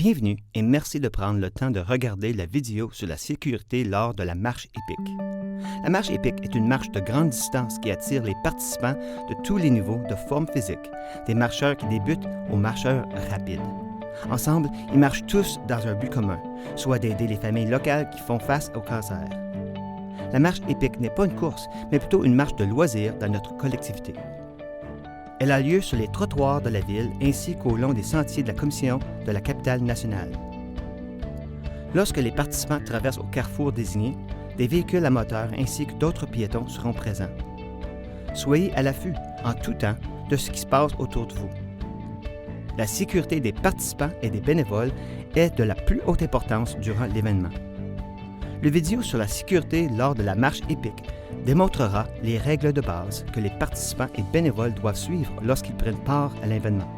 Bienvenue et merci de prendre le temps de regarder la vidéo sur la sécurité lors de la marche épique. La marche épique est une marche de grande distance qui attire les participants de tous les niveaux de forme physique, des marcheurs qui débutent aux marcheurs rapides. Ensemble, ils marchent tous dans un but commun, soit d'aider les familles locales qui font face au cancer. La marche épique n'est pas une course, mais plutôt une marche de loisirs dans notre collectivité. Elle a lieu sur les trottoirs de la ville ainsi qu'au long des sentiers de la Commission de la capitale nationale. Lorsque les participants traversent au carrefour désigné, des véhicules à moteur ainsi que d'autres piétons seront présents. Soyez à l'affût, en tout temps, de ce qui se passe autour de vous. La sécurité des participants et des bénévoles est de la plus haute importance durant l'événement. Le vidéo sur la sécurité lors de la marche épique démontrera les règles de base que les participants et bénévoles doivent suivre lorsqu'ils prennent part à l'événement.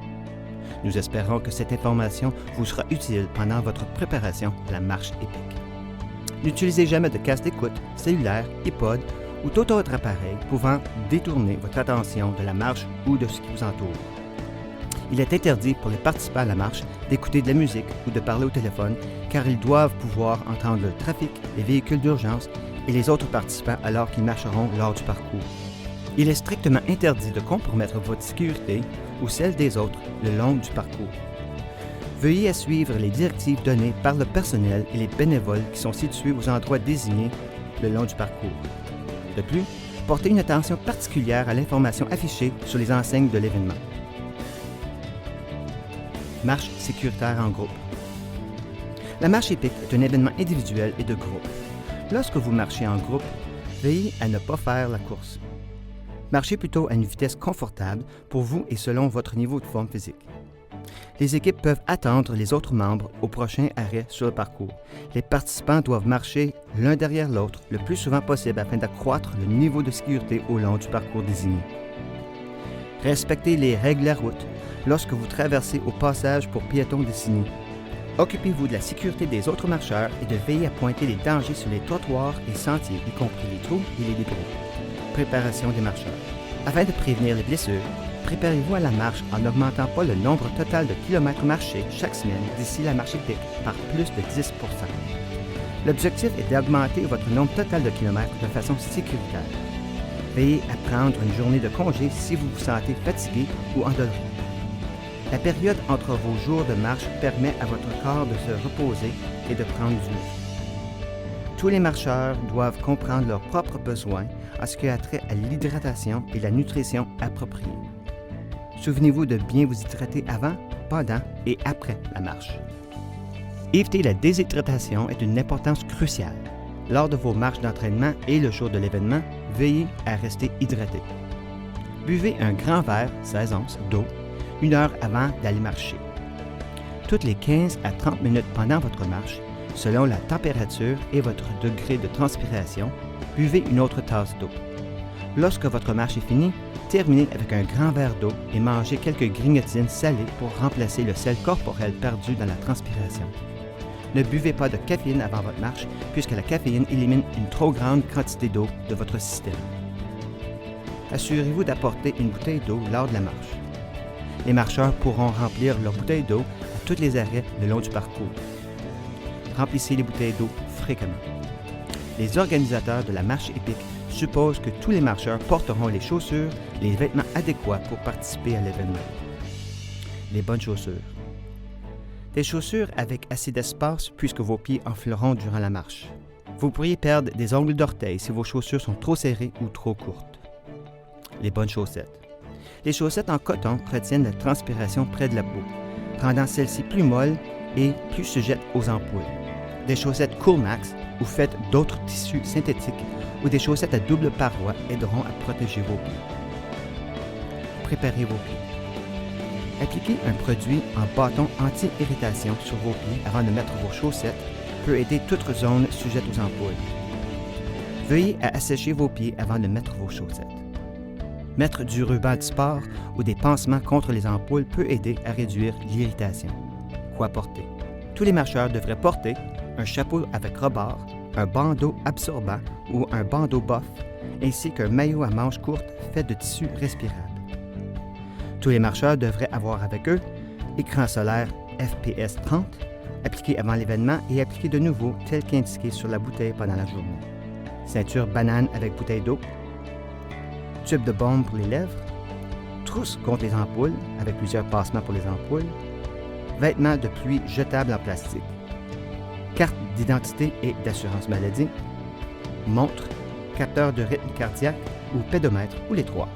Nous espérons que cette information vous sera utile pendant votre préparation à la marche épique. N'utilisez jamais de casque d'écoute, cellulaire, iPod ou tout autre appareil pouvant détourner votre attention de la marche ou de ce qui vous entoure. Il est interdit pour les participants à la marche d'écouter de la musique ou de parler au téléphone car ils doivent pouvoir entendre le trafic, les véhicules d'urgence et les autres participants alors qu'ils marcheront lors du parcours. Il est strictement interdit de compromettre votre sécurité ou celle des autres le long du parcours. Veuillez à suivre les directives données par le personnel et les bénévoles qui sont situés aux endroits désignés le long du parcours. De plus, portez une attention particulière à l'information affichée sur les enseignes de l'événement. Marche sécuritaire en groupe. La marche épique est un événement individuel et de groupe. Lorsque vous marchez en groupe, veillez à ne pas faire la course. Marchez plutôt à une vitesse confortable pour vous et selon votre niveau de forme physique. Les équipes peuvent attendre les autres membres au prochain arrêt sur le parcours. Les participants doivent marcher l'un derrière l'autre le plus souvent possible afin d'accroître le niveau de sécurité au long du parcours désigné. Respectez les règles de la route lorsque vous traversez au passage pour piétons désigné. Occupez-vous de la sécurité des autres marcheurs et de veiller à pointer les dangers sur les trottoirs et sentiers, y compris les trous et les débris. Préparation des marcheurs. Afin de prévenir les blessures, préparez-vous à la marche en n'augmentant pas le nombre total de kilomètres marchés chaque semaine d'ici la marche épique par plus de 10 %. L'objectif est d'augmenter votre nombre total de kilomètres de façon sécuritaire. Veillez à prendre une journée de congé si vous vous sentez fatigué ou endolori. La période entre vos jours de marche permet à votre corps de se reposer et de prendre du repos. Tous les marcheurs doivent comprendre leurs propres besoins en ce qui a trait à l'hydratation et la nutrition appropriée. Souvenez-vous de bien vous hydrater avant, pendant et après la marche. Éviter la déshydratation est d'une importance cruciale. Lors de vos marches d'entraînement et le jour de l'événement, veillez à rester hydraté. Buvez un grand verre, 16 onces, d'eau, 1 heure avant d'aller marcher. Toutes les 15 à 30 minutes pendant votre marche, selon la température et votre degré de transpiration, buvez une autre tasse d'eau. Lorsque votre marche est finie, terminez avec un grand verre d'eau et mangez quelques grignotines salées pour remplacer le sel corporel perdu dans la transpiration. Ne buvez pas de caféine avant votre marche puisque la caféine élimine une trop grande quantité d'eau de votre système. Assurez-vous d'apporter une bouteille d'eau lors de la marche. Les marcheurs pourront remplir leur bouteille d'eau à tous les arrêts le long du parcours. Remplissez les bouteilles d'eau fréquemment. Les organisateurs de la marche épique supposent que tous les marcheurs porteront les chaussures, les vêtements adéquats pour participer à l'événement. Les bonnes chaussures. Des chaussures avec assez d'espace puisque vos pieds enfleront durant la marche. Vous pourriez perdre des ongles d'orteil si vos chaussures sont trop serrées ou trop courtes. Les bonnes chaussettes. Les chaussettes en coton retiennent la transpiration près de la peau, rendant celle-ci plus molle et plus sujette aux ampoules. Des chaussettes Coolmax ou faites d'autres tissus synthétiques ou des chaussettes à double paroi aideront à protéger vos pieds. Préparez vos pieds. Appliquer un produit en bâton anti-irritation sur vos pieds avant de mettre vos chaussettes peut aider toute zone sujette aux ampoules. Veuillez à assécher vos pieds avant de mettre vos chaussettes. Mettre du ruban de sport ou des pansements contre les ampoules peut aider à réduire l'irritation. Quoi porter? Tous les marcheurs devraient porter un chapeau avec rebord, un bandeau absorbant ou un bandeau boff, ainsi qu'un maillot à manches courtes fait de tissu respirable. Tous les marcheurs devraient avoir avec eux écran solaire FPS 30, Appliquez avant l'événement et appliquez de nouveau tel qu'indiqué sur la bouteille pendant la journée. Ceinture banane avec bouteille d'eau. Tube de baume pour les lèvres. Trousse contre les ampoules avec plusieurs passements pour les ampoules. Vêtements de pluie jetables en plastique. Carte d'identité et d'assurance maladie. Montre, capteur de rythme cardiaque ou pédomètre ou les trois.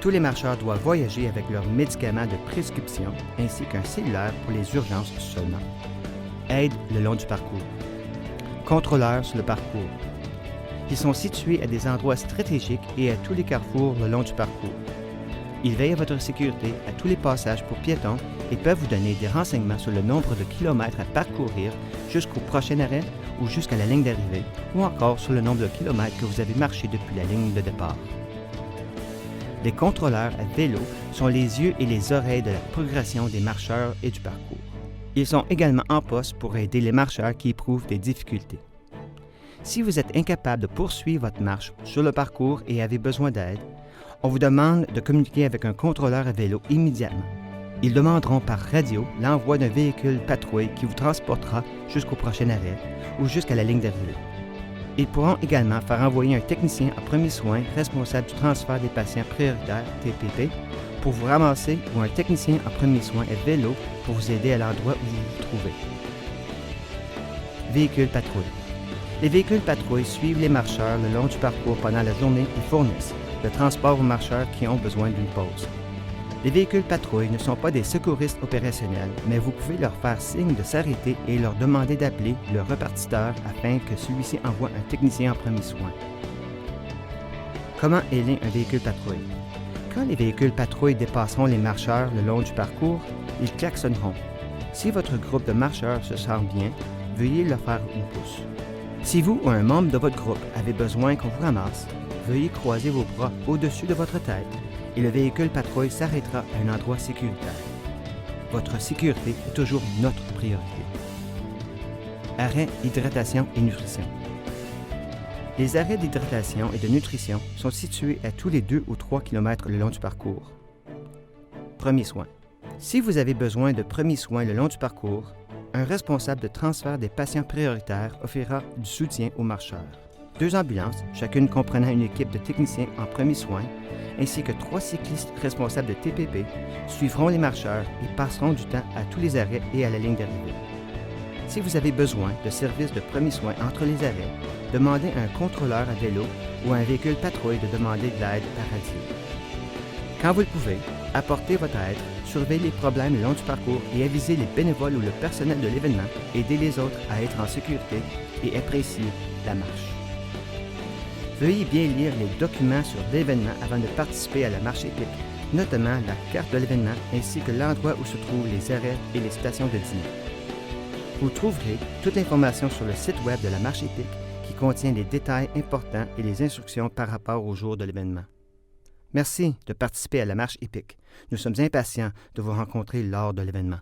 Tous les marcheurs doivent voyager avec leurs médicaments de prescription ainsi qu'un cellulaire pour les urgences seulement. Aide le long du parcours. Contrôleurs sur le parcours. Ils sont situés à des endroits stratégiques et à tous les carrefours le long du parcours. Ils veillent à votre sécurité à tous les passages pour piétons et peuvent vous donner des renseignements sur le nombre de kilomètres à parcourir jusqu'au prochain arrêt ou jusqu'à la ligne d'arrivée, ou encore sur le nombre de kilomètres que vous avez marché depuis la ligne de départ. Les contrôleurs à vélo sont les yeux et les oreilles de la progression des marcheurs et du parcours. Ils sont également en poste pour aider les marcheurs qui éprouvent des difficultés. Si vous êtes incapable de poursuivre votre marche sur le parcours et avez besoin d'aide, on vous demande de communiquer avec un contrôleur à vélo immédiatement. Ils demanderont par radio l'envoi d'un véhicule patrouille qui vous transportera jusqu'au prochain arrêt ou jusqu'à la ligne d'arrivée. Ils pourront également faire envoyer un technicien en premiers soins responsable du transfert des patients prioritaires, TPP, pour vous ramasser ou un technicien en premiers soins à vélo pour vous aider à l'endroit où vous vous trouvez. Véhicules patrouille. Les véhicules patrouille suivent les marcheurs le long du parcours pendant la journée et fournissent le transport aux marcheurs qui ont besoin d'une pause. Les véhicules patrouille ne sont pas des secouristes opérationnels, mais vous pouvez leur faire signe de s'arrêter et leur demander d'appeler le repartiteur afin que celui-ci envoie un technicien en premier soin. Comment aider un véhicule patrouille? Quand les véhicules patrouille dépasseront les marcheurs le long du parcours, ils klaxonneront. Si votre groupe de marcheurs se sent bien, veuillez leur faire une pousse. Si vous ou un membre de votre groupe avez besoin qu'on vous ramasse, veuillez croiser vos bras au-dessus de votre tête et le véhicule patrouille s'arrêtera à un endroit sécuritaire. Votre sécurité est toujours notre priorité. Arrêt, hydratation et nutrition. Les arrêts d'hydratation et de nutrition sont situés à tous les 2 ou 3 km le long du parcours. Premiers soins. Si vous avez besoin de premiers soins le long du parcours, un responsable de transfert des patients prioritaires offrira du soutien aux marcheurs. 2 ambulances, chacune comprenant une équipe de techniciens en premiers soins, ainsi que 3 cyclistes responsables de TPP, suivront les marcheurs et passeront du temps à tous les arrêts et à la ligne d'arrivée. Si vous avez besoin de services de premiers soins entre les arrêts, demandez à un contrôleur à vélo ou à un véhicule patrouille de demander de l'aide par radio. Quand vous le pouvez, apportez votre aide, surveillez les problèmes le long du parcours et avisez les bénévoles ou le personnel de l'événement, aidez les autres à être en sécurité et appréciez la marche. Veuillez bien lire les documents sur l'événement avant de participer à la marche épique, notamment la carte de l'événement ainsi que l'endroit où se trouvent les arrêts et les stations de dîner. Vous trouverez toute l'information sur le site web de la marche épique qui contient les détails importants et les instructions par rapport au jour de l'événement. Merci de participer à la marche épique. Nous sommes impatients de vous rencontrer lors de l'événement.